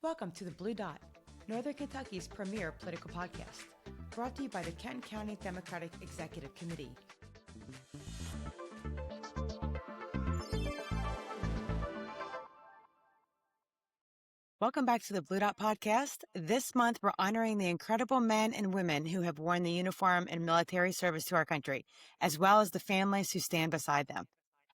Welcome to the Blue Dot, Northern Kentucky's premier political podcast, brought to you by the Kenton County Democratic Executive Committee. Welcome back to the Blue Dot podcast. This month, we're honoring the incredible men and women who have worn the uniform in military service to our country, as well as the families who stand beside them.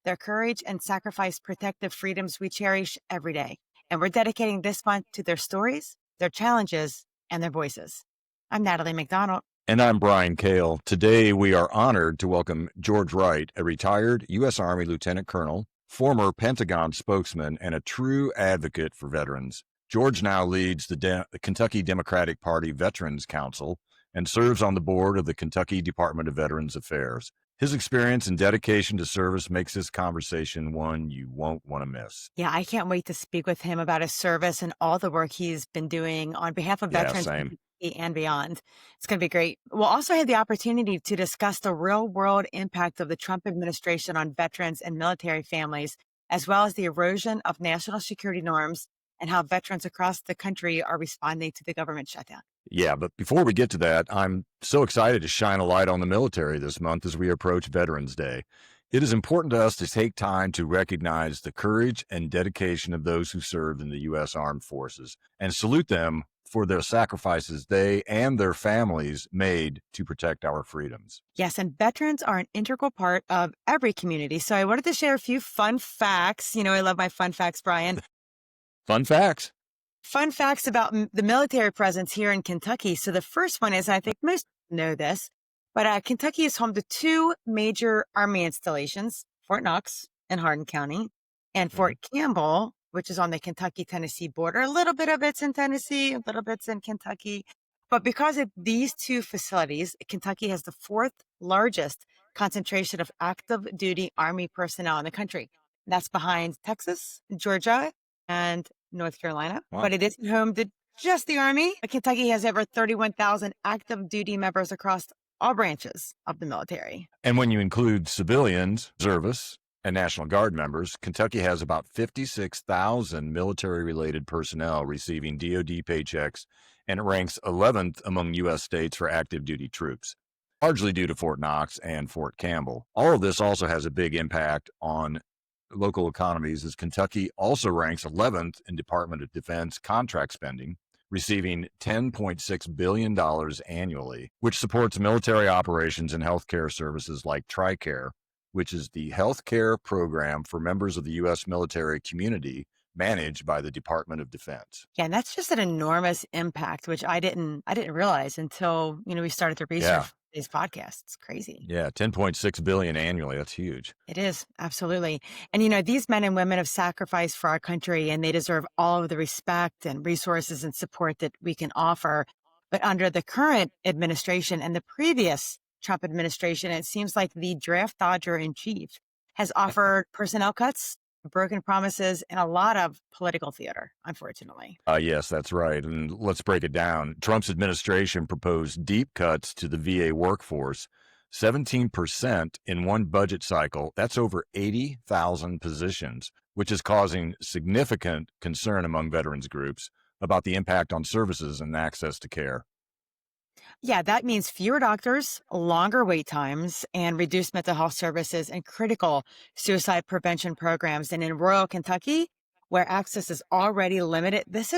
Their courage and sacrifice protect the freedoms we cherish every day. And we're dedicating this month to their stories, their challenges, and their voices. I'm Natalie MacDonald. And I'm Brian Koehl. Today, we are honored to welcome George Wright, a retired U.S. Army Lieutenant Colonel, former Pentagon spokesman, and a true advocate for veterans. George now leads the Kentucky Democratic Party Veterans Council and serves on the board of the Kentucky Department of Veterans Affairs. His experience and dedication to service makes this conversation one you won't want to miss. Yeah, I can't wait to speak with him about his service and all the work he's been doing on behalf of veterans and beyond. It's going to be great. We'll also have the opportunity to discuss the real-world impact of the Trump administration on veterans and military families, as well as the erosion of national security norms and how veterans across the country are responding to the government shutdown. Yeah, but before we get to that, I'm so excited to shine a light on the military this month as we approach Veterans Day. It is important to us to take time to recognize the courage and dedication of those who served in the U.S. Armed Forces and salute them for their sacrifices they and their families made to protect our freedoms. Yes, and veterans are an integral part of every community. So I wanted to share a few fun facts. You know, I love my fun facts, Brian. Fun facts. Fun facts about the military presence here in Kentucky. So the first one is, I think most know this, but Kentucky is home to two major Army installations, Fort Knox in Hardin County and Fort Campbell, which is on the Kentucky-Tennessee border. A little bit of it's in Tennessee, a little bit's in Kentucky. But because of these two facilities, Kentucky has the fourth largest concentration of active duty Army personnel in the country. That's behind Texas, Georgia, and North Carolina. Wow. But it isn't home to just the Army. Kentucky has over 31,000 active duty members across all branches of the military. And when you include civilians, reservists, and National Guard members, Kentucky has about 56,000 military-related personnel receiving DoD paychecks, and it ranks 11th among U.S. states for active duty troops, largely due to Fort Knox and Fort Campbell. All of this also has a big impact on local economies, as Kentucky also ranks 11th in Department of Defense contract spending, receiving $10.6 billion annually, which supports military operations and healthcare services like TRICARE, which is the healthcare program for members of the U.S. military community managed by the Department of Defense. Yeah, and that's just an enormous impact, which I didn't realize until, we started to research these podcasts. It's crazy. Yeah, $10.6 billion annually. That's huge. It is, absolutely. And, these men and women have sacrificed for our country, and they deserve all of the respect and resources and support that we can offer. But under the current administration and the previous Trump administration, it seems like the draft dodger in chief has offered personnel cuts, broken promises, and a lot of political theater, unfortunately. Yes, that's right. And let's break it down. Trump's administration proposed deep cuts to the VA workforce, 17% in one budget cycle. That's over 80,000 positions, which is causing significant concern among veterans groups about the impact on services and access to care. Yeah, that means fewer doctors, longer wait times, and reduced mental health services and critical suicide prevention programs. And in rural Kentucky, where access is already limited, this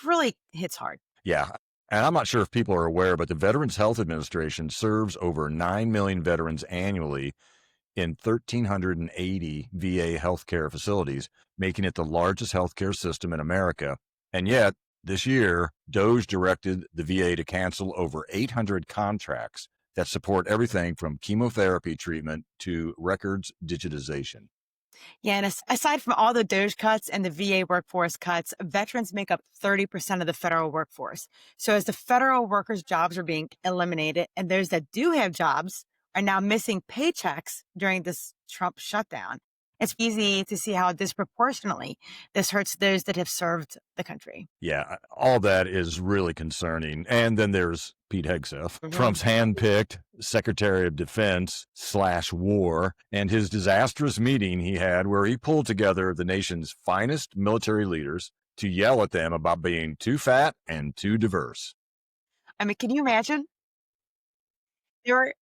really hits hard. Yeah. And I'm not sure if people are aware, but the Veterans Health Administration serves over 9 million veterans annually in 1,380 VA healthcare facilities, making it the largest healthcare system in America. And yet, this year, DOJ directed the VA to cancel over 800 contracts that support everything from chemotherapy treatment to records digitization. Yeah, and aside from all the DOJ cuts and the VA workforce cuts, veterans make up 30% of the federal workforce. So as the federal workers' jobs are being eliminated, and those that do have jobs are now missing paychecks during this Trump shutdown, it's easy to see how disproportionately this hurts those that have served the country. Yeah, all that is really concerning. And then there's Pete Hegseth, Trump's handpicked Secretary of Defense /war, and his disastrous meeting he had where he pulled together the nation's finest military leaders to yell at them about being too fat and too diverse. I mean, can you imagine? There were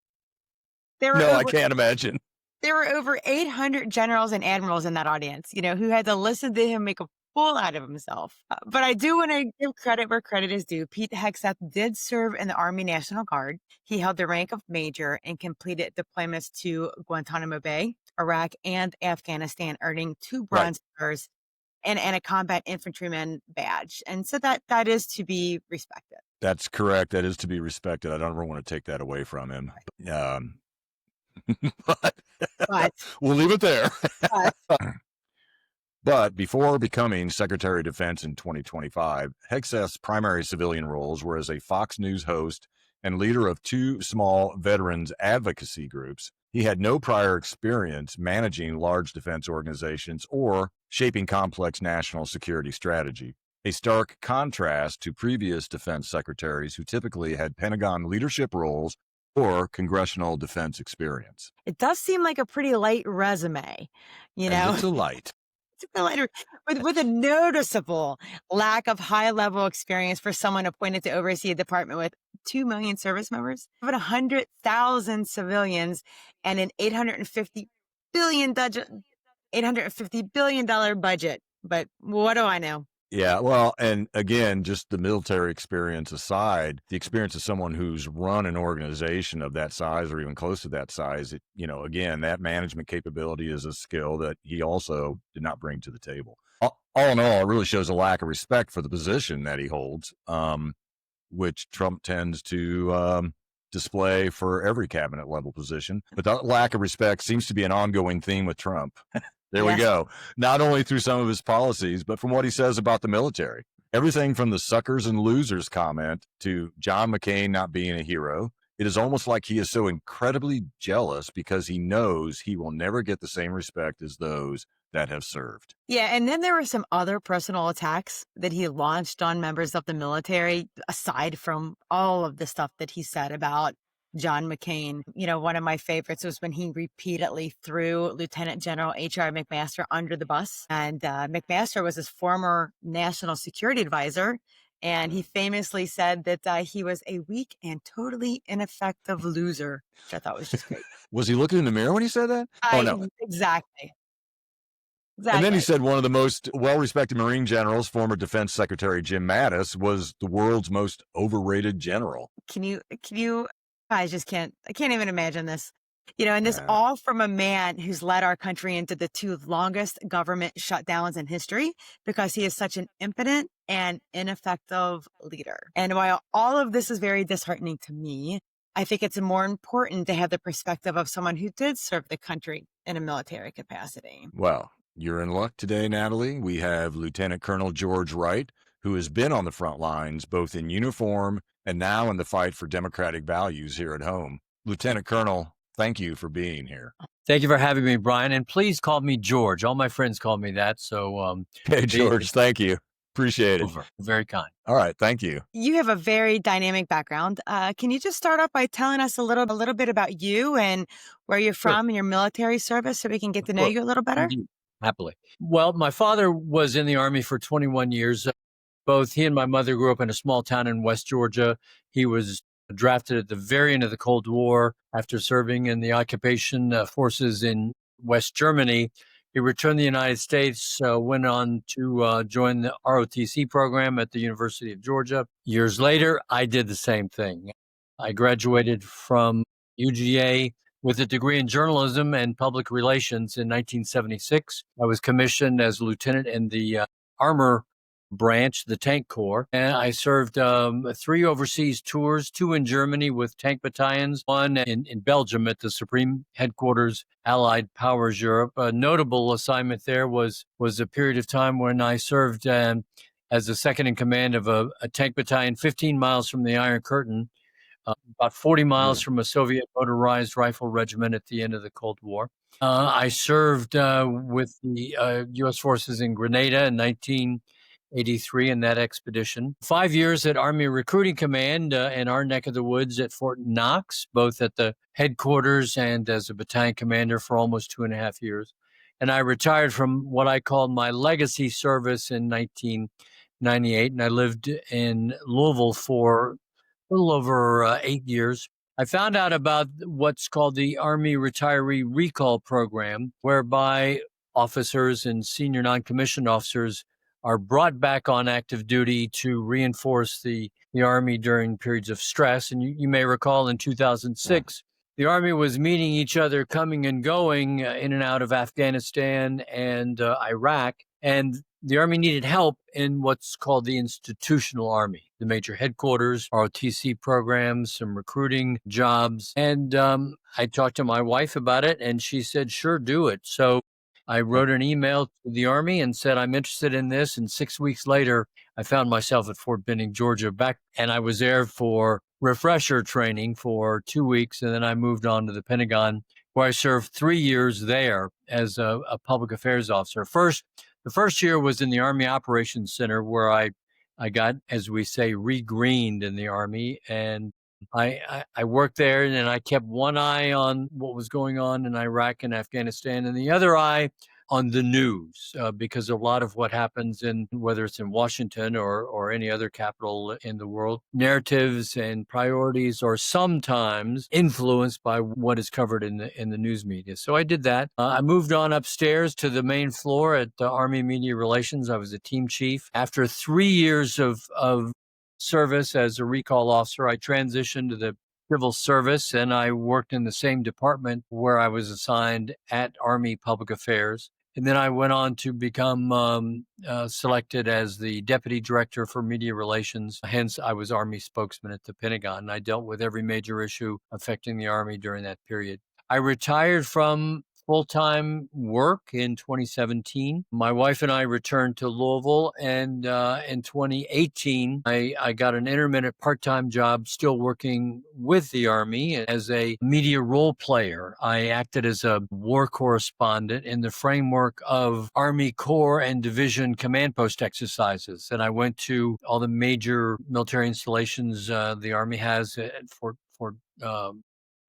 there were No, I over can't imagine. there were over 800 generals and admirals in that audience, who had to listen to him make a fool out of himself. But I do want to give credit where credit is due. Pete Hegseth did serve in the Army National Guard. He held the rank of major and completed deployments to Guantanamo Bay, Iraq, and Afghanistan, earning 2 Right. Bronze Stars and a combat infantryman badge. And so that is to be respected. That's correct. That is to be respected. I don't ever want to take that away from him. But But we'll leave it there. but But before becoming Secretary of Defense in 2025, Hegseth's primary civilian roles were as a Fox News host and leader of 2 small veterans advocacy groups. He had no prior experience managing large defense organizations or shaping complex national security strategy, a stark contrast to previous defense secretaries who typically had Pentagon leadership roles or congressional defense experience. it does seem like a pretty light resume, you A know? little light. It's a lighter with a noticeable lack of high-level experience for someone appointed to oversee a department with 2 million service members, over 100,000 civilians, and an $850 billion budget. But what do I know? Yeah, well, and again, just the military experience aside, the experience of someone who's run an organization of that size or even close to that size, again, that management capability is a skill that he also did not bring to the table. All in all, it really shows a lack of respect for the position that he holds, which Trump tends to display for every cabinet level position. But that lack of respect seems to be an ongoing theme with Trump. There we go. Not only through some of his policies, but from what he says about the military. Everything from the suckers and losers comment to John McCain not being a hero. It is almost like he is so incredibly jealous because he knows he will never get the same respect as those that have served. Yeah, and then there were some other personal attacks that he launched on members of the military, aside from all of the stuff that he said about John McCain. One of my favorites was when he repeatedly threw Lieutenant General H.R. McMaster under the bus. And McMaster was his former national security advisor. And he famously said that he was a weak and totally ineffective loser, which I thought was just great. Was he looking in the mirror when he said that? Oh, no. Exactly. And then he said one of the most well-respected Marine generals, former Defense Secretary Jim Mattis, was the world's most overrated general. Can you, I can't even imagine this. And this all from a man who's led our country into the 2 longest government shutdowns in history because he is such an impotent and ineffective leader. And while all of this is very disheartening to me, I think it's more important to have the perspective of someone who did serve the country in a military capacity. Well, you're in luck today, Natalie. We have Lieutenant Colonel George Wright, who has been on the front lines, both in uniform and now in the fight for democratic values here at home. Lieutenant Colonel, thank you for being here. Thank you for having me, Brian. And please call me George. All my friends call me that. So, hey, George, thank you. Appreciate it. Very kind. All right. Thank you. You have a very dynamic background. Can you just start off by telling us a little bit about you and where you're from and your military service so we can get to know you a little better? Indeed. Happily. Well, my father was in the Army for 21 years. Both he and my mother grew up in a small town in West Georgia. He was drafted at the very end of the Cold War after serving in the occupation forces in West Germany. He returned to the United States, went on to join the ROTC program at the University of Georgia. Years later, I did the same thing. I graduated from UGA with a degree in journalism and public relations in 1976. I was commissioned as lieutenant in the armor branch, the Tank Corps, and I served 3 overseas tours, 2 in Germany with tank battalions, 1 in Belgium at the Supreme Headquarters, Allied Powers Europe. A notable assignment there was a period of time when I served as the second in command of a tank battalion 15 miles from the Iron Curtain, about 40 miles from a Soviet motorized rifle regiment at the end of the Cold War. I served with the U.S. forces in Grenada in 1983 in that expedition. 5 years at Army Recruiting Command in our neck of the woods at Fort Knox, both at the headquarters and as a battalion commander for almost 2.5 years. And I retired from what I called my legacy service in 1998. And I lived in Louisville for a little over 8 years. I found out about what's called the Army Retiree Recall Program, whereby officers and senior non-commissioned officers are brought back on active duty to reinforce the Army during periods of stress. And you may recall in 2006, the Army was meeting each other, coming and going in and out of Afghanistan and Iraq. And the Army needed help in what's called the institutional Army, the major headquarters, ROTC programs, some recruiting jobs. And I talked to my wife about it, and she said, sure, do it. So I wrote an email to the Army and said, I'm interested in this. And 6 weeks later, I found myself at Fort Benning, Georgia, and I was there for refresher training for 2 weeks. And then I moved on to the Pentagon, where I served 3 years there as a public affairs officer. The first year was in the Army Operations Center, where I got, as we say, re-greened in the Army. And I worked there, and I kept one eye on what was going on in Iraq and Afghanistan and the other eye on the news, because a lot of what happens whether it's in Washington or any other capital in the world, narratives and priorities are sometimes influenced by what is covered in the news media. So I did that. I moved on upstairs to the main floor at the Army Media Relations. I was a team chief. After 3 years of service as a recall officer, I transitioned to the civil service, and I worked in the same department where I was assigned at Army Public Affairs. And then I went on to become selected as the deputy director for media relations. Hence, I was Army spokesman at the Pentagon. And I dealt with every major issue affecting the Army during that period. I retired from full-time work in 2017. My wife and I returned to Louisville, and in 2018, I got an intermittent part-time job still working with the Army as a media role player. I acted as a war correspondent in the framework of Army Corps and Division command post exercises, and I went to all the major military installations the Army has at Fort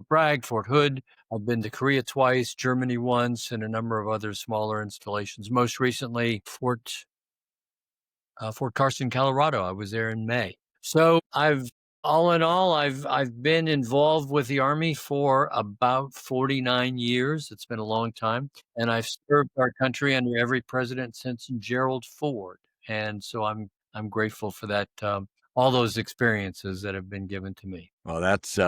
Bragg, Fort Hood. I've been to Korea twice, Germany once, and a number of other smaller installations. Most recently, Fort Carson, Colorado. I was there in May. So all in all, I've been involved with the Army for about 49 years. It's been a long time, and I've served our country under every president since Gerald Ford. And so I'm grateful for that. All those experiences that have been given to me. Well, that's,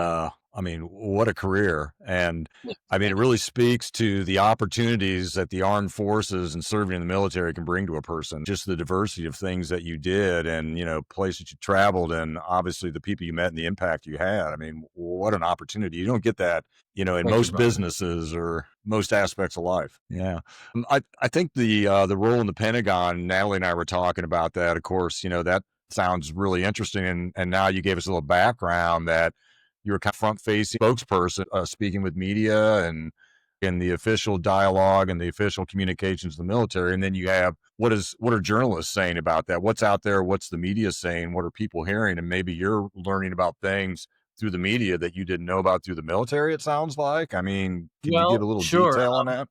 what a career. And it really speaks to the opportunities that the armed forces and serving in the military can bring to a person. Just the diversity of things that you did and, places you traveled and obviously the people you met and the impact you had. What an opportunity. You don't get that, in most businesses or most aspects of life. Yeah. I think the role in the Pentagon, Natalie and I were talking about that. Of course, that sounds really interesting. And now you gave us a little background that you were kind of front-facing spokesperson, speaking with media and in the official dialogue and the official communications of the military. And then you have what are journalists saying about that? What's out there? What's the media saying? What are people hearing? And maybe you're learning about things through the media that you didn't know about through the military, it sounds like. Can you give a little detail on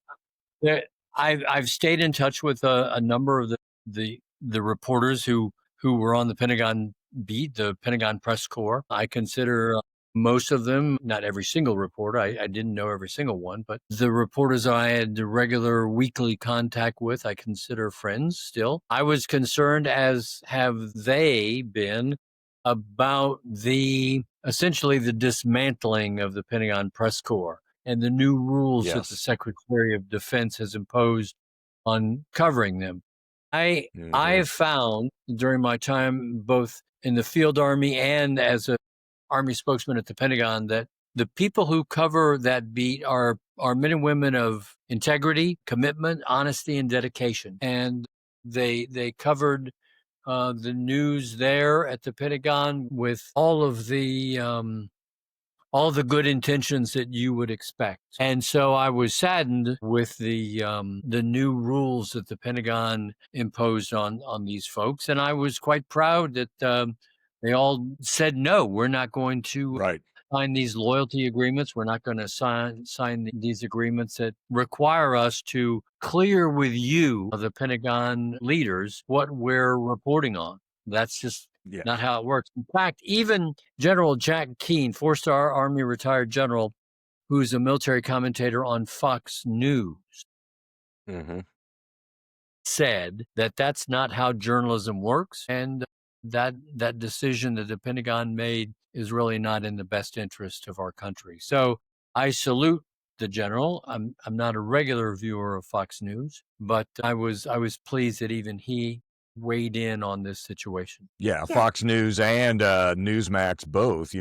that? I've stayed in touch with a number of the reporters who were on the Pentagon beat, the Pentagon Press Corps. I consider most of them, not every single reporter, I didn't know every single one, but the reporters I had regular weekly contact with, I consider friends still. I was concerned, as have they been, about essentially the dismantling of the Pentagon Press Corps and the new rules that the Secretary of Defense has imposed on covering them. I have found during my time, both in the field Army and as a Army spokesman at the Pentagon, that the people who cover that beat are men and women of integrity, commitment, honesty, and dedication. And they covered the news there at the Pentagon with all of the good intentions that you would expect. And so I was saddened with the new rules that the Pentagon imposed on these folks. And I was quite proud that they all said, no, we're not going to sign these loyalty agreements. We're not going to sign these agreements that require us to clear with you, the Pentagon leaders, what we're reporting on. That's just not how it works. In fact, even General Jack Keane, 4-star Army retired general, who's a military commentator on Fox News, said that that's not how journalism works, and that decision that the Pentagon made is really not in the best interest of our country. So I salute the general. I'm not a regular viewer of Fox News, but I was pleased that even he weighed in on this situation. Yeah, Fox News and Newsmax both,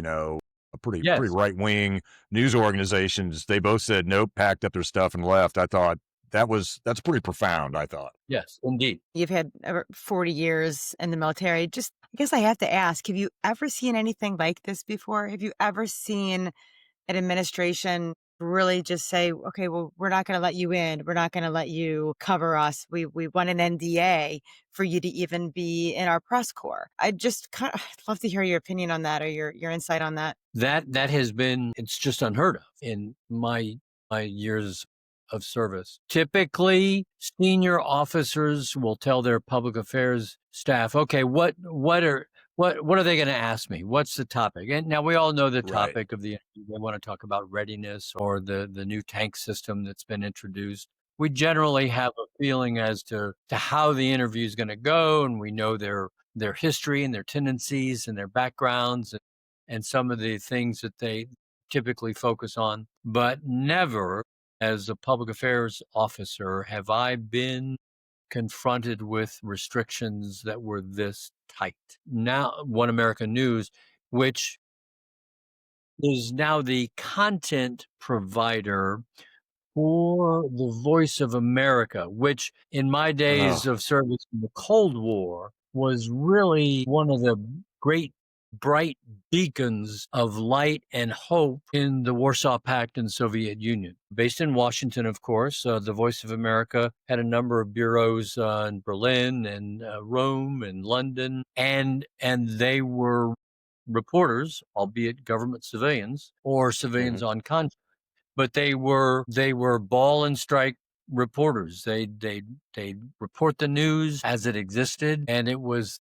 pretty right-wing news organizations. They both said nope, packed up their stuff and left. I thought that's pretty profound, I thought. Yes, indeed. You've had over 40 years in the military. Just, I guess I have to ask, have you ever seen anything like this before? Have you ever seen an administration really just say, okay, well, we're not going to let you in. We're not going to let you cover us. We want an NDA for you to even be in our press corps. I'd love to hear your opinion on that, or your insight on that. That has been, it's just unheard of in my years of service. Typically, senior officers will tell their public affairs staff, okay, what are they going to ask me? What's the topic? And now we all know the topic of the interview. They want to talk about readiness or the new tank system that's been introduced. We generally have a feeling as to how the interview is going to go, and we know their history and their tendencies and their backgrounds and some of the things that they typically focus on, but never as a public affairs officer have I been confronted with restrictions that were this tight. Now, One American News, which is now the content provider for the Voice of America, which in my days of service in the Cold War was really one of the great bright beacons of light and hope in the Warsaw Pact and Soviet Union. Based in Washington, of course, the Voice of America had a number of bureaus in Berlin and Rome and London, and they were reporters, albeit government civilians or civilians on contract, but they were ball and strike reporters. They report the news as it existed, and it was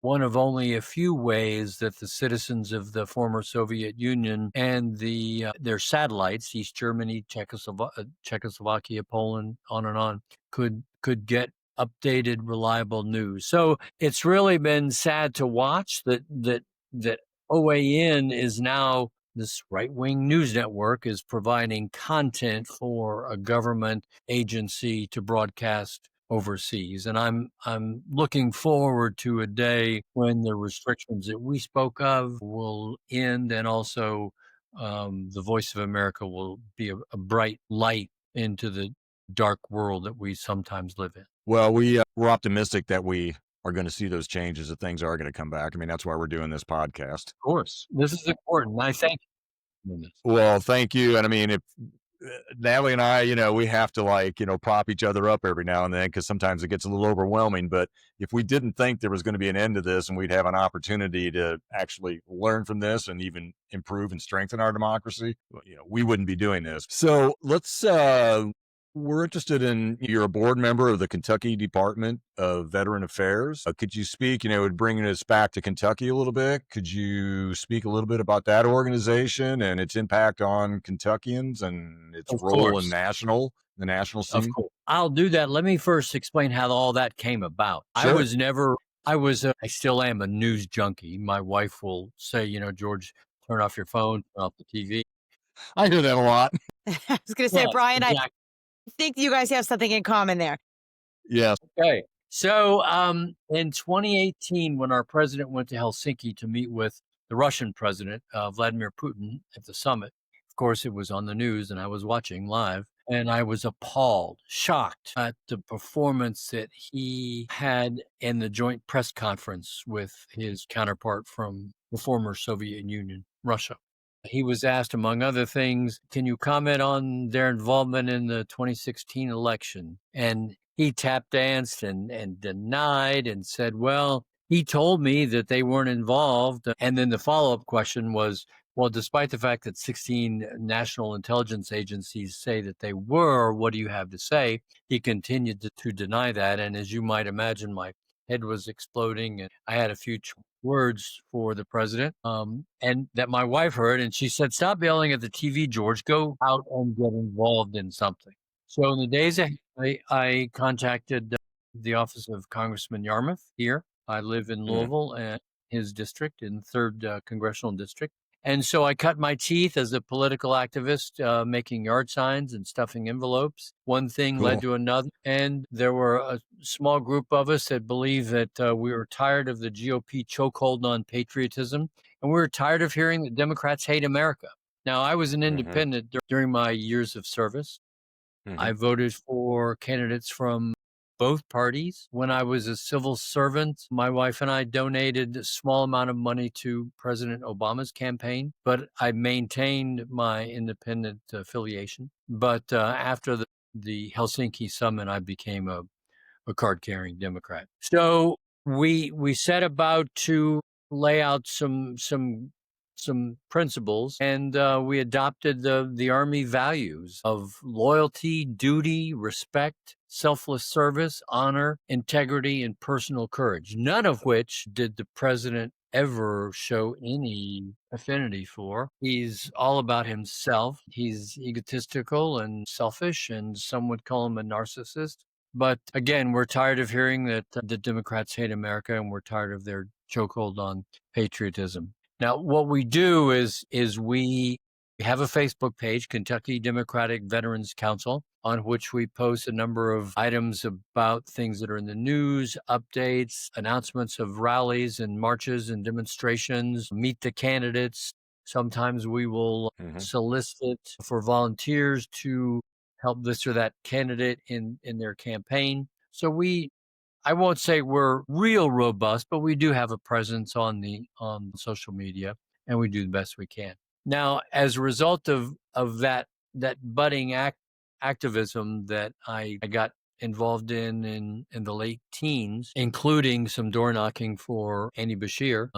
one of only a few ways that the citizens of the former Soviet Union and their satellites, East Germany, Czechoslovakia, Poland, on and on, could get updated, reliable news. So it's really been sad to watch that OAN is now, this right-wing news network is providing content for a government agency to broadcast overseas. And I'm looking forward to a day when the restrictions that we spoke of will end, and also the Voice of America will be a bright light into the dark world that we sometimes live in. Well, we're optimistic that we are going to see those changes, that things are going to come back. I mean, that's why we're doing this podcast. Of course. This is important. I thank you. Well, thank you. And I mean, if Natalie and I, we have to prop each other up every now and then, because sometimes it gets a little overwhelming. But if we didn't think there was going to be an end to this and we'd have an opportunity to actually learn from this and even improve and strengthen our democracy, we wouldn't be doing this. So let's, we're interested in, you're a board member of the Kentucky Department of Veteran Affairs. Could you speak, bringing us back to Kentucky a little bit? Could you speak a little bit about that organization and its impact on Kentuckians and its role in the national scene? Of course. I'll do that. Let me first explain how all that came about. Sure. I still am a news junkie. My wife will say, George, turn off your phone, turn off the TV. I hear that a lot. I was going to say, Brian, exactly. I think you guys have something in common there. Yes. Okay. So in 2018, when our president went to Helsinki to meet with the Russian president, Vladimir Putin, at the summit, of course, it was on the news and I was watching live, and I was appalled, shocked at the performance that he had in the joint press conference with his counterpart from the former Soviet Union, Russia. He was asked, among other things, can you comment on their involvement in the 2016 election? And he tap danced and denied and said, well, he told me that they weren't involved. And then the follow-up question was, Well, despite the fact that 16 national intelligence agencies say that they were, what do you have to say? He continued to deny that. And as you might imagine, my head was exploding and I had a few words for the president, and that my wife heard. And she said, "Stop yelling at the TV, George. Go out and get involved in something." So in the days ahead, I contacted the office of Congressman Yarmouth here. I live in Mhm. Louisville and his district in 3rd Congressional District. And so I cut my teeth as a political activist, making yard signs and stuffing envelopes. One thing led Cool. to another. And there were a small group of us that believed that we were tired of the GOP chokehold on patriotism. And we were tired of hearing that Democrats hate America. Now, I was an Mhm. independent during my years of service. I Mhm. voted for candidates from both parties. When I was a civil servant, my wife and I donated a small amount of money to President Obama's campaign, but I maintained my independent affiliation. But after the Helsinki summit, I became a card-carrying Democrat. So we set about to lay out some principles, and we adopted the Army values of loyalty, duty, respect, selfless service, honor, integrity, and personal courage. None of which did the president ever show any affinity for. He's all about himself. He's egotistical and selfish, and some would call him a narcissist. But again, we're tired of hearing that the Democrats hate America, and we're tired of their chokehold on patriotism. Now, what we do is we have a Facebook page, Kentucky Democratic Veterans Council, on which we post a number of items about things that are in the news, updates, announcements of rallies and marches and demonstrations, meet the candidates. Sometimes we will Mhm. solicit for volunteers to help this or that candidate in their campaign. So I won't say we're real robust, but we do have a presence on social media, and we do the best we can. Now, as a result of that budding activism that I got involved in the late teens, including some door knocking for Andy Bashir,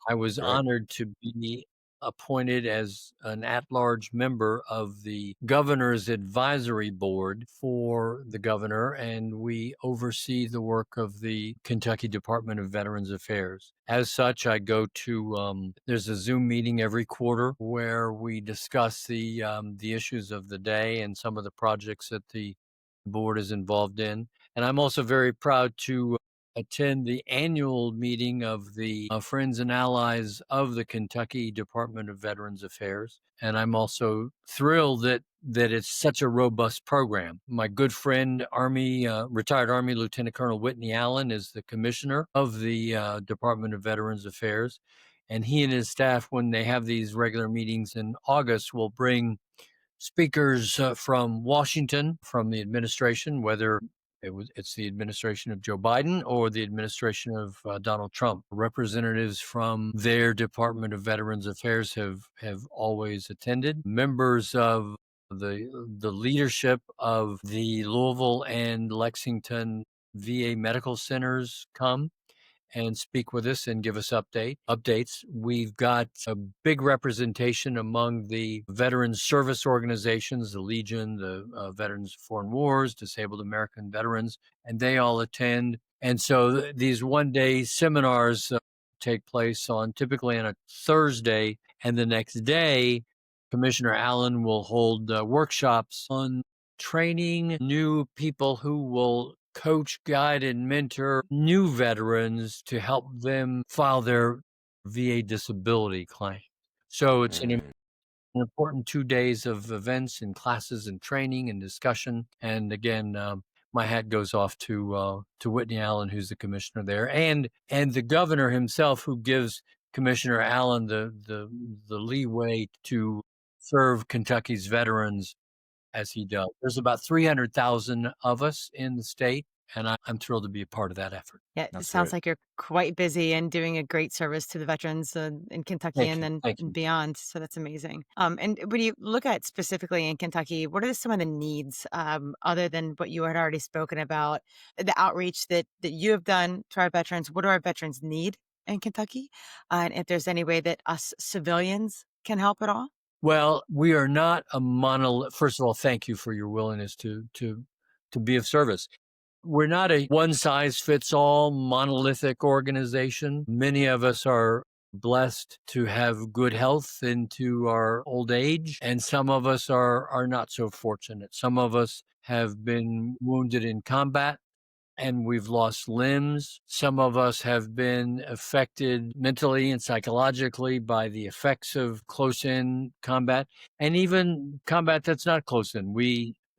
I was Great. honored to be appointed as an at-large member of the governor's advisory board for the governor, and we oversee the work of the Kentucky Department of Veterans Affairs. As such, I go to there's a Zoom meeting every quarter where we discuss the issues of the day and some of the projects that the board is involved in. And I'm also very proud to attend the annual meeting of the Friends and Allies of the Kentucky Department of Veterans Affairs. And I'm also thrilled that it's such a robust program. My good friend, retired Army Lieutenant Colonel Whitney Allen, is the commissioner of the Department of Veterans Affairs. And he and his staff, when they have these regular meetings in August, will bring speakers from Washington, from the administration, whether it's the administration of Joe Biden or the administration of Donald Trump. Representatives from their Department of Veterans Affairs have always attended. Members of the leadership of the Louisville and Lexington VA medical centers come and speak with us and give us updates. We've got a big representation among the veterans service organizations, the Legion, the Veterans of Foreign Wars, Disabled American Veterans, and they all attend. And so these one-day seminars take place typically on a Thursday, and the next day, Commissioner Allen will hold workshops on training new people who will coach, guide, and mentor new veterans to help them file their VA disability claim. So it's an Mm. important 2 days of events and classes and training and discussion. And again, my hat goes off to Whitney Allen, who's the commissioner there, and the governor himself, who gives Commissioner Allen the leeway to serve Kentucky's veterans as he does. There's about 300,000 of us in the state, and I'm thrilled to be a part of that effort. Yeah, it That's sounds great. like you're quite busy and doing a great service to the veterans in Kentucky Thank and you. then Thank you. beyond. So that's amazing. And when you look at specifically in Kentucky, what are some of the needs other than what you had already spoken about, the outreach that you have done to our veterans? What do our veterans need in Kentucky? And if there's any way that us civilians can help at all? Well, we are not a monolith. First of all, thank you for your willingness to be of service. We're not a one size fits all monolithic organization. Many of us are blessed to have good health into our old age, and some of us are not so fortunate. Some of us have been wounded in combat and we've lost limbs. Some of us have been affected mentally and psychologically by the effects of close in combat, and even combat that's not close in.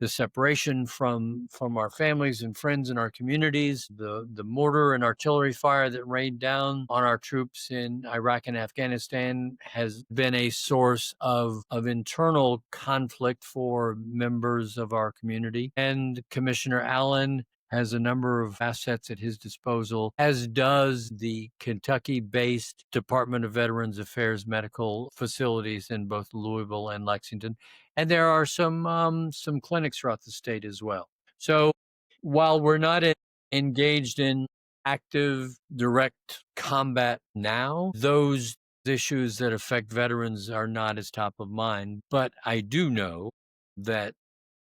The separation from our families and friends and our communities, the mortar and artillery fire that rained down on our troops in Iraq and Afghanistan has been a source of internal conflict for members of our community. And Commissioner Allen has a number of assets at his disposal, as does the Kentucky-based Department of Veterans Affairs medical facilities in both Louisville and Lexington. And there are some clinics throughout the state as well. So while we're not engaged in active, direct combat now, those issues that affect veterans are not as top of mind. But I do know that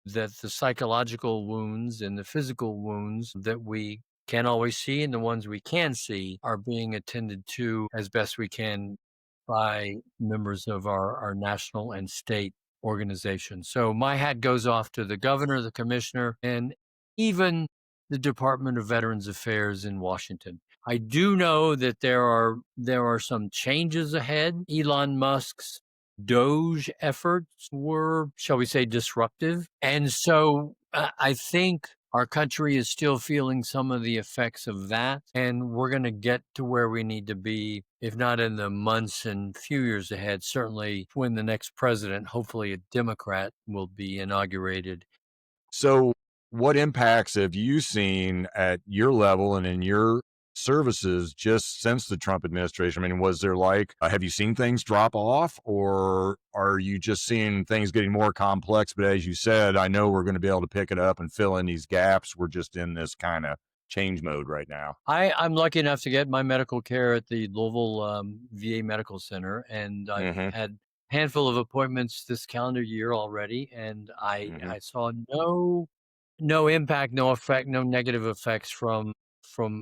the psychological wounds and the physical wounds that we can't always see and the ones we can see are being attended to as best we can by members of our national and state organizations. So my hat goes off to the governor, the commissioner, and even the Department of Veterans Affairs in Washington. I do know that there are some changes ahead. Elon Musk's Doge efforts were, shall we say, disruptive. And so I think our country is still feeling some of the effects of that. And we're going to get to where we need to be, if not in the months and few years ahead, certainly when the next president, hopefully a Democrat, will be inaugurated. So, what impacts have you seen at your level and in your services just since the Trump administration? I mean, was there have you seen things drop off, or are you just seeing things getting more complex? But as you said, I know we're going to be able to pick it up and fill in these gaps. We're just in this kind of change mode right now. I'm lucky enough to get my medical care at the Louisville VA Medical Center, and I've had a handful of appointments this calendar year already, and I saw no impact, no effect, no negative effects from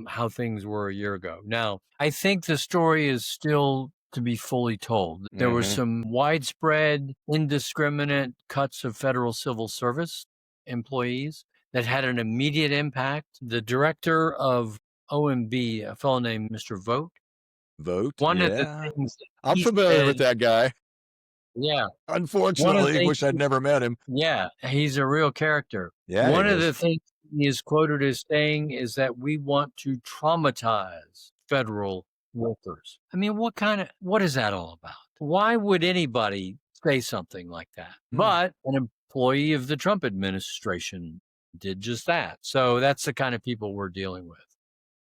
how things were a year ago. Now, I think the story is still to be fully told. There were some widespread, indiscriminate cuts of federal civil service employees that had an immediate impact. The director of OMB, a fellow named Mr. Vogt. One of the things that I'm familiar with that guy. Yeah. Unfortunately, wish I'd never met him. Yeah, he's a real character. Yeah, One of the things he is quoted as saying is that we want to traumatize federal workers. I mean, what is that all about? Why would anybody say something like that? But an employee of the Trump administration did just that. So that's the kind of people we're dealing with.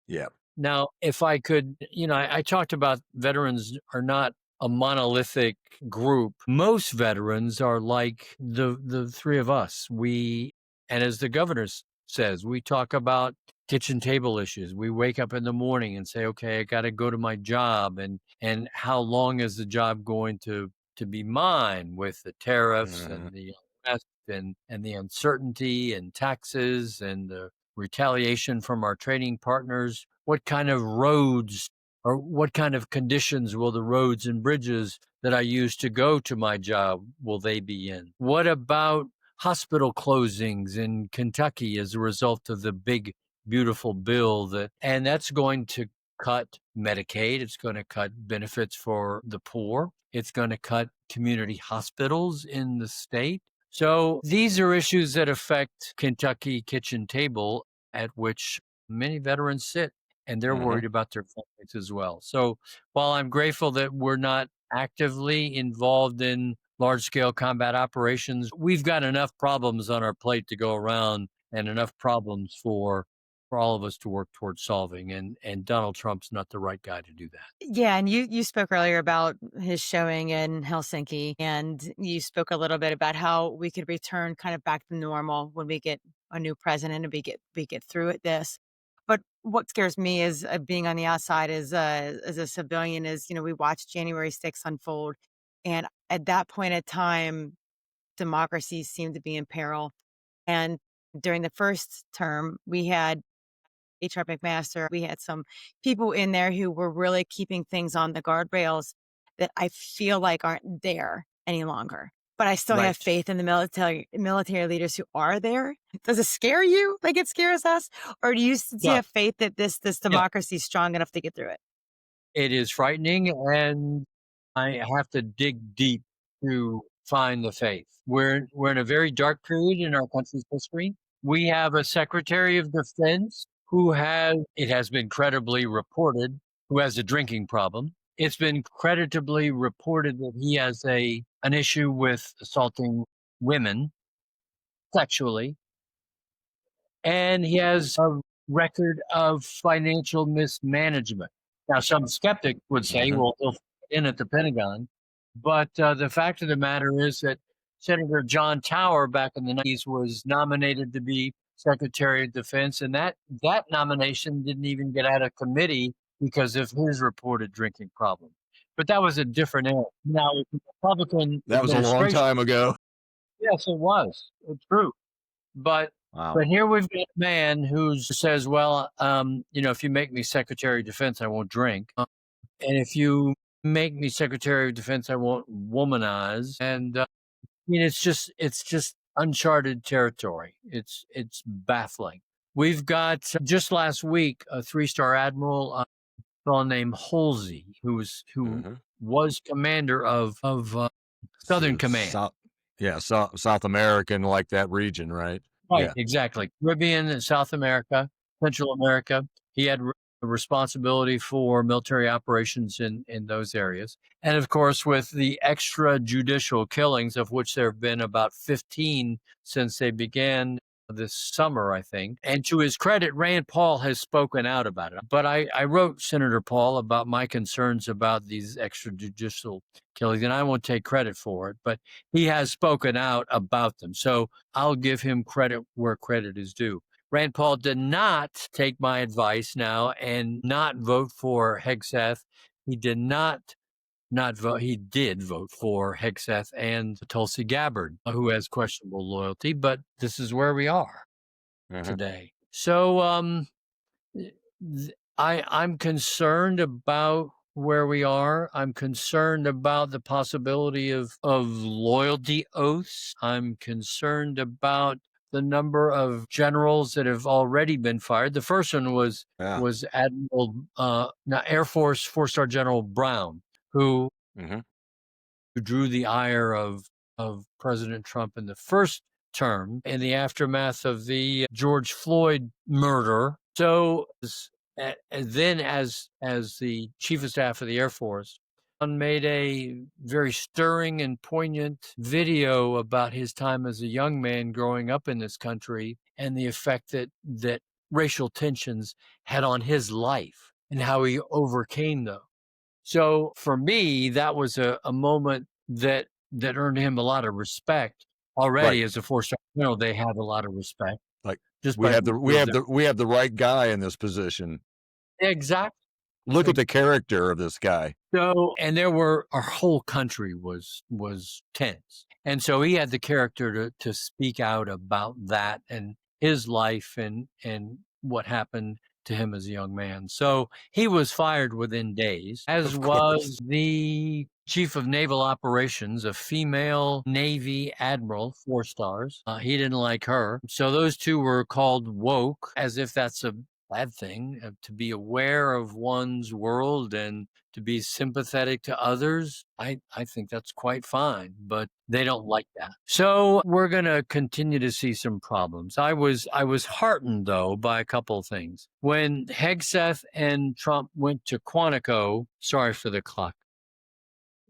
Yeah. Now, if I could, I talked about veterans are not a monolithic group. Most veterans are like the three of us. And as the governor says, we talk about kitchen table issues. We wake up in the morning and say, okay, I got to go to my job. And how long is the job going to be mine, with the tariffs and the unrest and the uncertainty and taxes and the retaliation from our trading partners? What kind of roads or what kind of conditions will the roads and bridges that I use to go to my job, will they be in? What about hospital closings in Kentucky as a result of the big, beautiful bill and that's going to cut Medicaid. It's going to cut benefits for the poor. It's going to cut community hospitals in the state. So these are issues that affect Kentucky kitchen table at which many veterans sit, and they're worried about their families as well. So while I'm grateful that we're not actively involved in large-scale combat operations, we've got enough problems on our plate to go around and enough problems for all of us to work towards solving. And Donald Trump's not the right guy to do that. Yeah, and you spoke earlier about his showing in Helsinki, and you spoke a little bit about how we could return kind of back to normal when we get a new president and we get through this. But what scares me is being on the outside as a civilian is, we watched January 6th unfold, And at that point in time, democracy seemed to be in peril. And during the first term, we had H.R. McMaster. We had some people in there who were really keeping things on the guardrails that I feel like aren't there any longer. But I still have faith in the military leaders who are there. Does it scare you like it scares us? Or do you have faith that this democracy is strong enough to get through it? It is frightening, and I have to dig deep to find the faith. We're in a very dark period in our country's history. We have a Secretary of Defense who it has been credibly reported, who has a drinking problem. It's been creditably reported that he has an issue with assaulting women sexually. And he has a record of financial mismanagement. Now, some skeptics would say, well, he'll fit in at the Pentagon. But the fact of the matter is that Senator John Tower back in the 90s was nominated to be Secretary of Defense. And that nomination didn't even get out of committee because of his reported drinking problem. But that was a different era. Now, the Republican That was a long time ago. Yes, it was. It's true. But here we've got a man who says, well, if you make me Secretary of Defense, I won't drink. And if you make me Secretary of Defense, I won't womanize. And it's just uncharted territory. It's baffling. We've got just last week a 3-star admiral, a fellow named Halsey, who was commander of Southern Command. South American, like that region, right? Right, exactly. Caribbean, South America, Central America. He had responsibility for military operations in those areas. And of course, with the extrajudicial killings, of which there have been about 15 since they began this summer, I think. And to his credit, Rand Paul has spoken out about it. But I wrote Senator Paul about my concerns about these extrajudicial killings, and I won't take credit for it, but he has spoken out about them. So I'll give him credit where credit is due. Rand Paul did not take my advice now and not vote for Hegseth. He did not vote. He did vote for Hegseth and Tulsi Gabbard, who has questionable loyalty, but this is where we are today. So I'm concerned about where we are. I'm concerned about the possibility of loyalty oaths. I'm concerned about the number of generals that have already been fired. The first one was Admiral, Air Force 4-star General Brown, who drew the ire of President Trump in the first term in the aftermath of the George Floyd murder. So then as the Chief of Staff of the Air Force, made a very stirring and poignant video about his time as a young man growing up in this country and the effect that racial tensions had on his life and how he overcame those. So for me, that was a moment that earned him a lot of respect already. As a 4-star general. They have a lot of respect. Like we have the right guy in this position. Exactly. Look at the character of this guy. So, and our whole country was tense. And so he had the character to speak out about that and his life and what happened to him as a young man. So he was fired within days, as was the Chief of Naval Operations, a female Navy admiral, 4 stars. He didn't like her. So those two were called woke, as if that's a bad thing, to be aware of one's world and to be sympathetic to others. I think that's quite fine, but they don't like that. So we're going to continue to see some problems. I was heartened, though, by a couple of things. When Hegseth and Trump went to Quantico, sorry for the clock.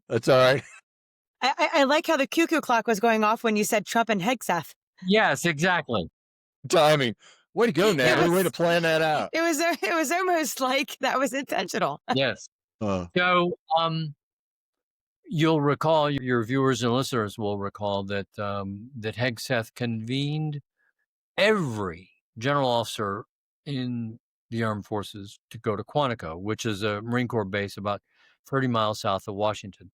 That's all right. I like how the cuckoo clock was going off when you said Trump and Hegseth. Yes, exactly. Timing. Way to go, Natalie. Way to plan that out. It was almost like that was intentional. Yes. So you'll recall, your viewers and listeners will recall that Hegseth convened every general officer in the armed forces to go to Quantico, which is a Marine Corps base about 30 miles south of Washington.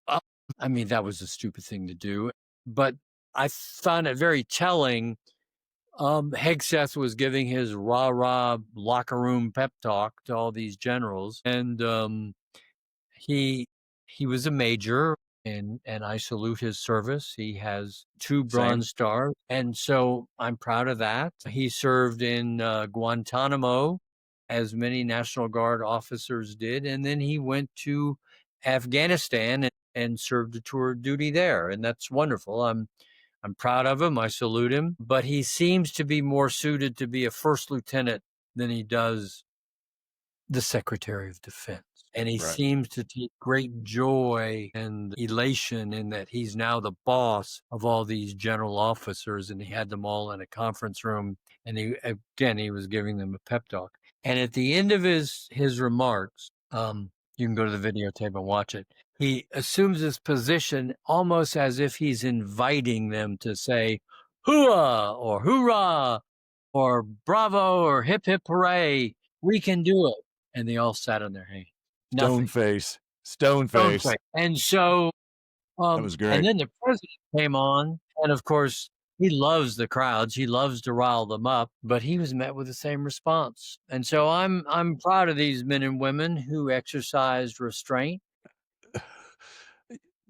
I mean, that was a stupid thing to do, but I found it very telling. Hegseth was giving his rah-rah locker room pep talk to all these generals, and he he was a major, and I salute his service. He has 2 Same. Bronze Stars, and so I'm proud of that. He served in Guantanamo, as many National Guard officers did, and then he went to Afghanistan and served a tour of duty there, and that's wonderful. I'm proud of him. I salute him, but he seems to be more suited to be a first lieutenant than he does the Secretary of Defense. And he Right. seems to take great joy and elation in that he's now the boss of all these general officers, and he had them all in a conference room. And he was giving them a pep talk. And at the end of his remarks, you can go to the videotape and watch it. He assumes this position almost as if he's inviting them to say, "Hooah," or "Hoorah," or "Bravo," or "Hip hip hooray, we can do it." And they all sat on their hands. Stone Nothing. face. And so, That was and great. then the president came on, and of course, he loves the crowds. He loves to rile them up, but he was met with the same response. And so I'm proud of these men and women who exercised restraint.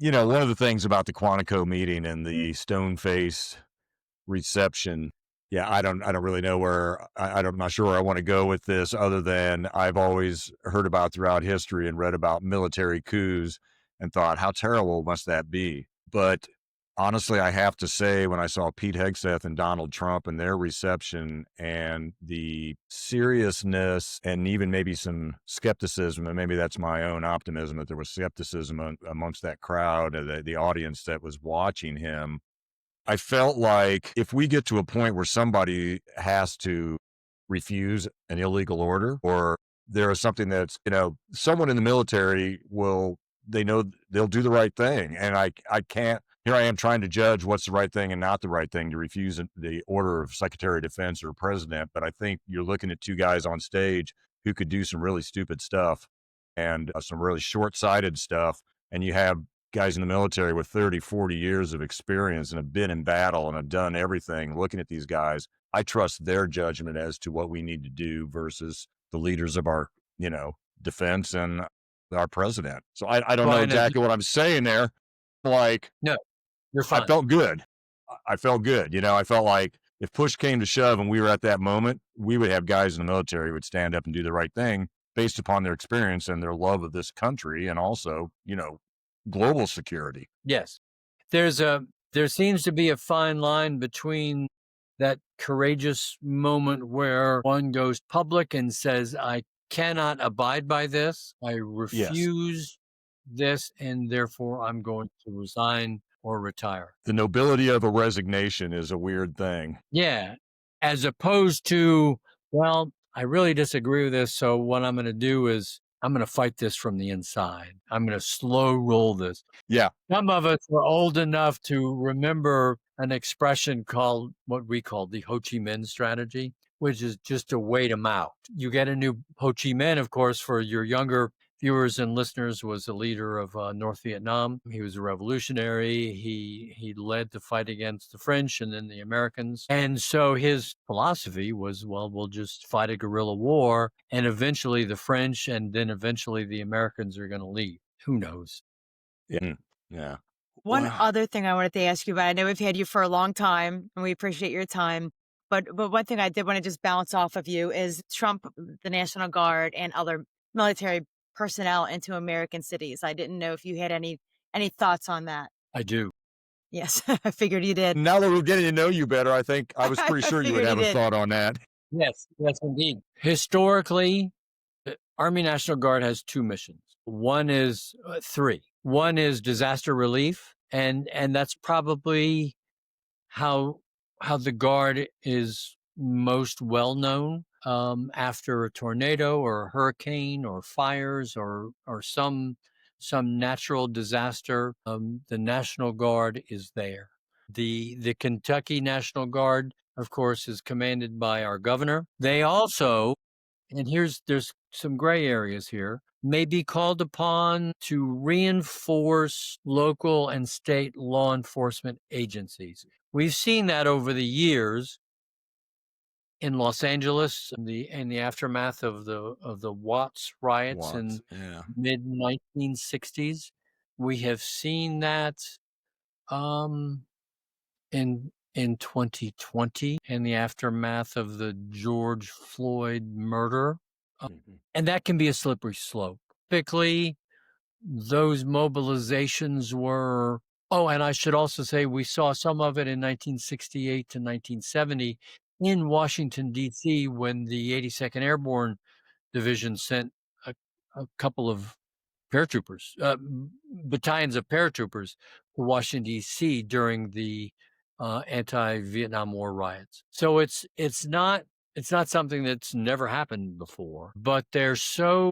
One of the things about the Quantico meeting and the stone face reception, yeah, I don't really know where I'm not sure where I want to go with this, other than I've always heard about throughout history and read about military coups and thought, how terrible must that be? But honestly, I have to say, when I saw Pete Hegseth and Donald Trump and their reception and the seriousness and even maybe some skepticism, and maybe that's my own optimism, that there was skepticism amongst that crowd, the audience that was watching him, I felt like if we get to a point where somebody has to refuse an illegal order, or there is something that's, someone in the military they know they'll do the right thing. And I can't, here I am trying to judge what's the right thing and not the right thing to refuse the order of Secretary of Defense or President. But I think you're looking at 2 guys on stage who could do some really stupid stuff and some really short-sighted stuff. And you have guys in the military with 30, 40 years of experience and have been in battle and have done everything. Looking at these guys, I trust their judgment as to what we need to do versus the leaders of our, defense and our president. So I don't know exactly what I'm saying there. Like, No, you're fine. I felt good. I felt good. I felt like if push came to shove and we were at that moment, we would have guys in the military who would stand up and do the right thing based upon their experience and their love of this country, and also, global security. Yes. There seems to be a fine line between that courageous moment where one goes public and says, I cannot abide by this. I refuse this, and therefore I'm going to resign or retire. The nobility of a resignation is a weird thing. Yeah. As opposed to, well, I really disagree with this. So what I'm going to do is I'm going to fight this from the inside. I'm going to slow roll this. Yeah. Some of us were old enough to remember an expression called what we call the Ho Chi Minh strategy, which is just to wait them out. You get a new Ho Chi Minh, of course, for your younger viewers and listeners, was a leader of North Vietnam. He was a revolutionary. He led the fight against the French and then the Americans. And so his philosophy was, well, we'll just fight a guerrilla war, and eventually the French and then eventually the Americans are going to leave. Who knows? Yeah. One other thing I wanted to ask you about, I know we've had you for a long time and we appreciate your time, but one thing I did want to just bounce off of you is Trump, the National Guard, and other military personnel into American cities. I didn't know if you had any thoughts on that. I do. Yes, I figured you did. Now that we're getting to know you better, I think I was pretty sure you would have a thought on that. Yes, indeed. Historically, the Army National Guard has 2 missions. One is 3. One is disaster relief, and that's probably how the Guard is most well known. After a tornado or a hurricane or fires or some natural disaster, the National Guard is there. The Kentucky National Guard, of course, is commanded by our governor. They also, and there's some gray areas here, may be called upon to reinforce local and state law enforcement agencies. We've seen that over the years in Los Angeles in the aftermath of the Watts riots in mid 1960s. We have seen that in 2020 in the aftermath of the George Floyd murder. And that can be a slippery slope. Typically, those mobilizations were, and I should also say we saw some of it in 1968 to 1970 in Washington, D.C., when the 82nd Airborne Division sent a couple of paratroopers, battalions of paratroopers to Washington, D.C. during the anti-Vietnam War riots. So it's not something that's never happened before, but they're so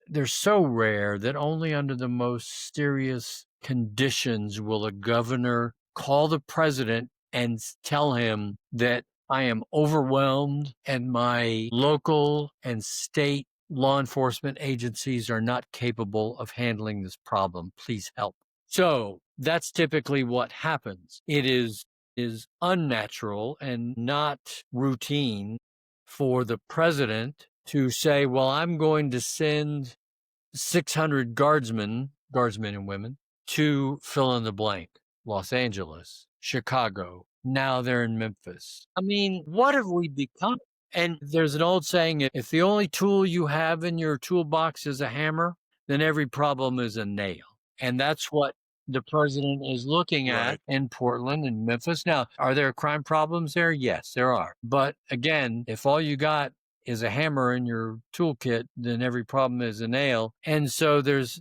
rare that only under the most serious conditions will a governor call the president and tell him that I am overwhelmed and my local and state law enforcement agencies are not capable of handling this problem. Please help. So that's typically what happens. It is unnatural and not routine for the president to say, well, I'm going to send 600 guardsmen and women to fill in the blank, Los Angeles, Chicago. Now they're in Memphis. I mean, what have we become? And there's an old saying, if the only tool you have in your toolbox is a hammer, then every problem is a nail. And that's what the president is looking at in Portland and Memphis. Now, are there crime problems there? Yes, there are. But again, if all you got is a hammer in your toolkit, then every problem is a nail. And so there's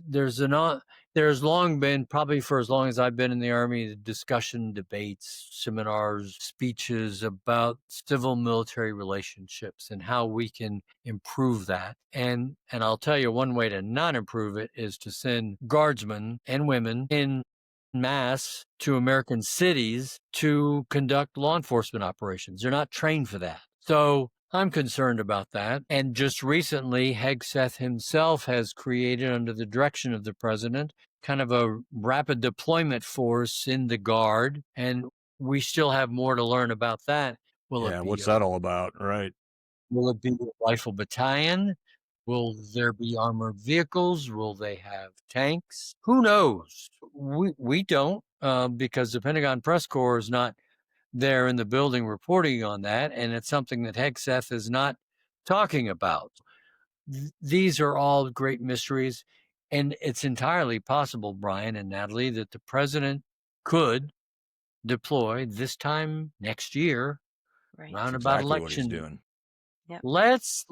long been, probably for as long as I've been in the Army, discussion, debates, seminars, speeches about civil military relationships and how we can improve that. And I'll tell you, one way to not improve it is to send guardsmen and women in mass to American cities to conduct law enforcement operations. They're not trained for that. So I'm concerned about that. And just recently, Hegseth himself has created, under the direction of the president, kind of a rapid deployment force in the Guard. And we still have more to learn about that. What's that all about? Right. Will it be a rifle battalion? Will there be armored vehicles? Will they have tanks? Who knows? We don't, because the Pentagon Press Corps is not there in the building reporting on that, and it's something that Hegseth is not talking about. These are all great mysteries, and it's entirely possible, Brian and Natalie, that the president could deploy this time next year, round about election. What he's doing. Yep. Let's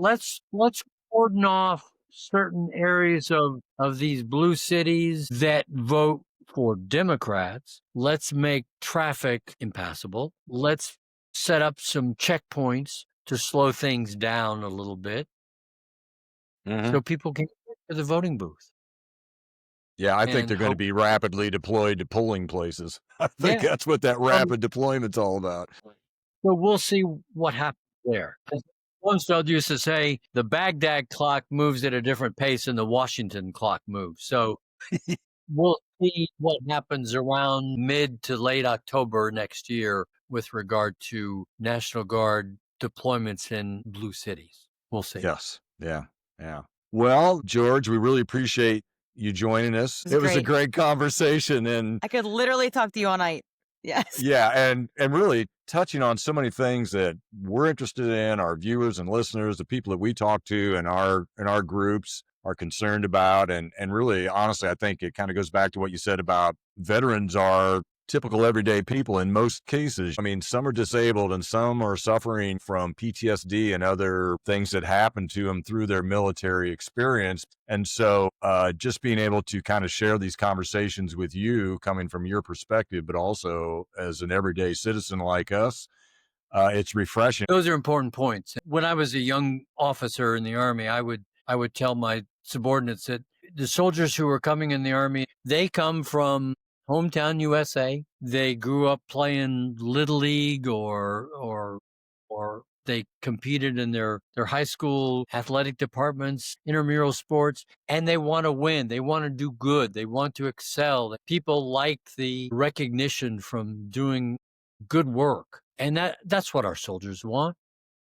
cordon off certain areas of these blue cities that vote for Democrats. Let's make traffic impassable. Let's set up some checkpoints to slow things down a little bit so people can get to the voting booth. Yeah, I think they're going to be rapidly deployed to polling places. I think that's what that rapid deployment's all about. So we'll see what happens there. As Rumsfeld used to say, the Baghdad clock moves at a different pace than the Washington clock moves. So we'll see what happens around mid to late October next year with regard to National Guard deployments in blue cities. We'll see. Yes. Yeah. Well, George, we really appreciate you joining us. It was a great conversation, and I could literally talk to you all night. Yes. Yeah, and really touching on so many things that we're interested in, our viewers and listeners, the people that we talk to in our groups are concerned about, and really, honestly, I think it kind of goes back to what you said about veterans are typical everyday people in most cases. I mean, some are disabled and some are suffering from PTSD and other things that happen to them through their military experience. And so just being able to kind of share these conversations with you coming from your perspective, but also as an everyday citizen like us, it's refreshing. Those are important points. When I was a young officer in the Army, I would tell my subordinates that the soldiers who were coming in the Army, they come from hometown USA. They grew up playing Little League or They competed in their high school athletic departments, intramural sports, and they want to win. They want to do good. They want to excel. People like the recognition from doing good work. And that's what our soldiers want.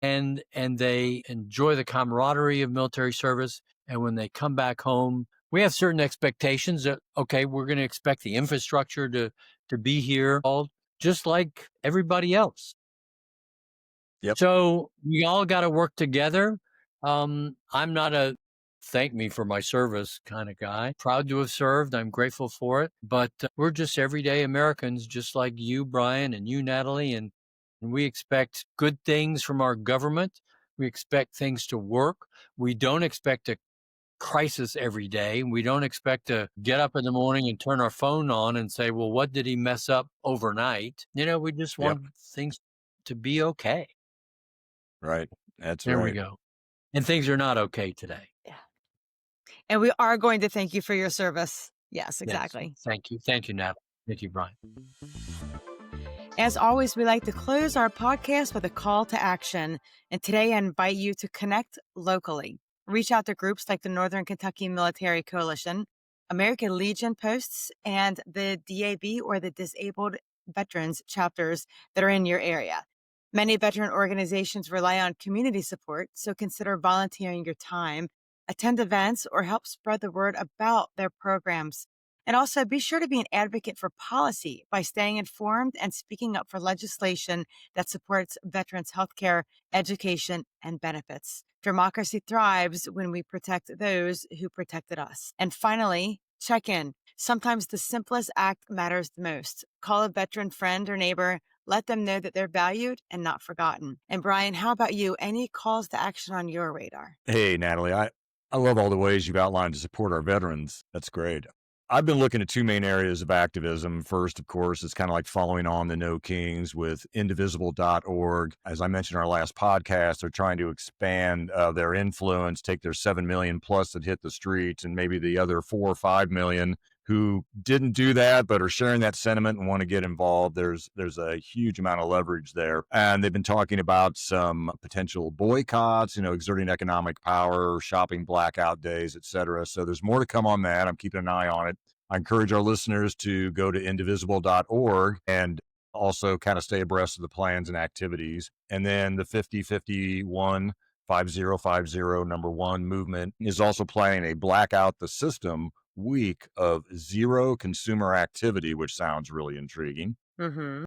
And they enjoy the camaraderie of military service. And when they come back home, we have certain expectations that, okay, we're going to expect the infrastructure to be here, all just like everybody else. Yep. So we all got to work together. I'm not a thank me for my service kind of guy. Proud to have served. I'm grateful for it. But we're just everyday Americans, just like you, Brian, and you, Natalie. And we expect good things from our government. We expect things to work. We don't expect a crisis every day. We don't expect to get up in the morning and turn our phone on and say, well, what did he mess up overnight? We just want things to be okay. Right. That's There right. we go. And things are not okay today. Yeah. And we are going to thank you for your service. Yes, exactly. Yes. Thank you. Thank you, Natalie. Thank you, Brian. As always, we like to close our podcast with a call to action. And today I invite you to connect locally. Reach out to groups like the Northern Kentucky Military Coalition, American Legion posts, and the DAV or the Disabled Veterans chapters that are in your area. Many veteran organizations rely on community support, so consider volunteering your time, attend events, or help spread the word about their programs. And also be sure to be an advocate for policy by staying informed and speaking up for legislation that supports veterans' healthcare, education, and benefits. Democracy thrives when we protect those who protected us. And finally, check in. Sometimes the simplest act matters the most. Call a veteran friend or neighbor. Let them know that they're valued and not forgotten. And Brian, how about you? Any calls to action on your radar? Hey, Natalie, I love all the ways you've outlined to support our veterans. That's great. I've been looking at two main areas of activism. First, of course, is kind of like following on the No Kings with indivisible.org. As I mentioned in our last podcast, they're trying to expand their influence, take their 7 million plus that hit the streets and maybe the other 4 or 5 million who didn't do that but are sharing that sentiment and want to get involved. There's a huge amount of leverage there. And they've been talking about some potential boycotts, exerting economic power, shopping blackout days, et cetera. So there's more to come on that. I'm keeping an eye on it. I encourage our listeners to go to indivisible.org and also kind of stay abreast of the plans and activities. And then the 5051 5050 #1 movement is also planning a blackout the system week of zero consumer activity, which sounds really intriguing. Mm-hmm.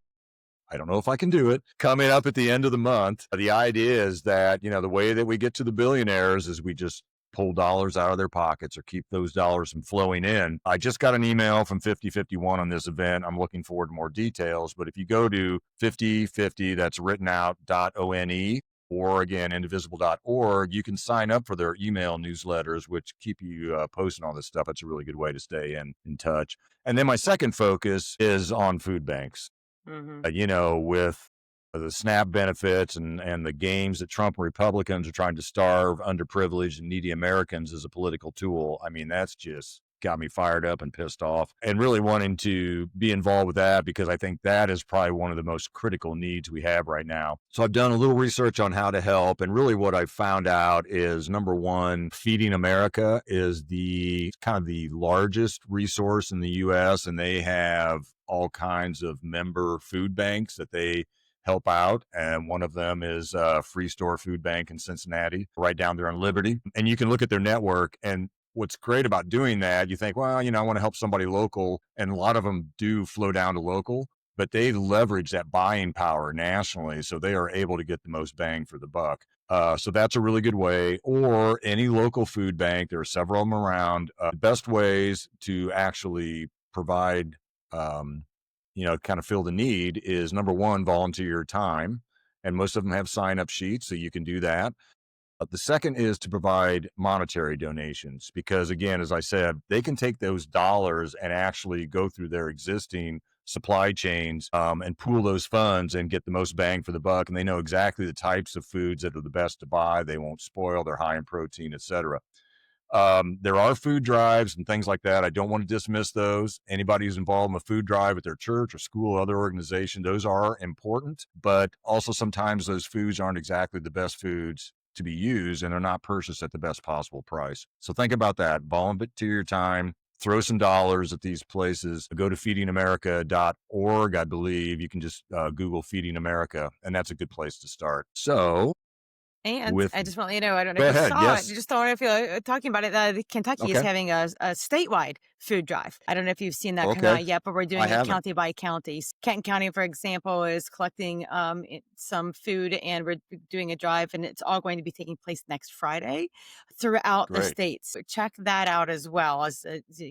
I don't know if I can do it. Coming up at the end of the month, the idea is that, the way that we get to the billionaires is we just pull dollars out of their pockets or keep those dollars from flowing in. I just got an email from 5051 on this event. I'm looking forward to more details. But if you go to 5050, that's written out .one, or again, indivisible.org, you can sign up for their email newsletters, which keep you posting all this stuff. It's a really good way to stay in touch. And then my second focus is on food banks. Mm-hmm. With the SNAP benefits and the games that Trump and Republicans are trying to starve underprivileged and needy Americans as a political tool. I mean, that's just got me fired up and pissed off and really wanting to be involved with that because I think that is probably one of the most critical needs we have right now. So I've done a little research on how to help. And really what I found out is, number one, Feeding America is the kind of the largest resource in the U.S. and they have all kinds of member food banks that they help out. And one of them is Free Store Food Bank in Cincinnati, right down there on Liberty. And you can look at their network. And what's great about doing that, you think, well, I want to help somebody local. And a lot of them do flow down to local, but they leverage that buying power nationally. So they are able to get the most bang for the buck. So that's a really good way. Or any local food bank. There are several of them around. Best ways to actually provide kind of fill the need is, number one, volunteer your time. And most of them have sign-up sheets, so you can do that. The second is to provide monetary donations because, again, as I said, they can take those dollars and actually go through their existing supply chains and pool those funds and get the most bang for the buck. And they know exactly the types of foods that are the best to buy. They won't spoil. They're high in protein, et cetera. There are food drives and things like that. I don't want to dismiss those. Anybody who's involved in a food drive at their church or school or other organization, those are important. But also sometimes those foods aren't exactly the best foods to be used, and they're not purchased at the best possible price. So think about that. Volunteer your time. Throw some dollars at these places. Go to feedingamerica.org, I believe. You can just Google Feeding America, and that's a good place to start. So, And I just want to let you know, I don't know go if you ahead. saw Yes. it. Just don't know if you're talking about it. Kentucky is Okay. having a statewide food drive. I don't know if you've seen that come Okay. out yet, but we're doing I it haven't. county by county. Kenton County, for example, is collecting some food, and we're doing a drive, and it's all going to be taking place next Friday throughout the Great. state. So check that out as well as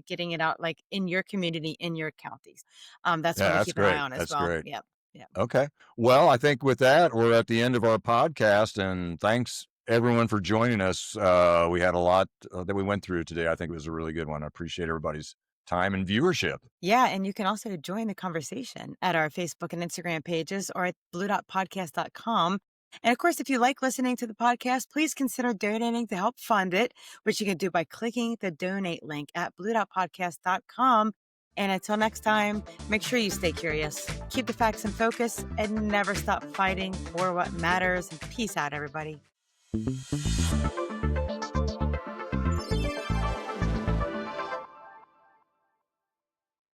getting it out like in your community, in your counties. That's Yeah, one to that's keep an eye great. on as That's well. great. Yep. Yep. Okay. Well, I think with that, we're at the end of our podcast, and thanks everyone for joining us. We had a lot that we went through today. I think it was a really good one. I appreciate everybody's time and viewership. Yeah, and you can also join the conversation at our Facebook and Instagram pages or at blue.podcast.com. And of course, if you like listening to the podcast, please consider donating to help fund it, which you can do by clicking the donate link at blue.podcast.com. And until next time, make sure you stay curious, keep the facts in focus, and never stop fighting for what matters. And peace out, everybody.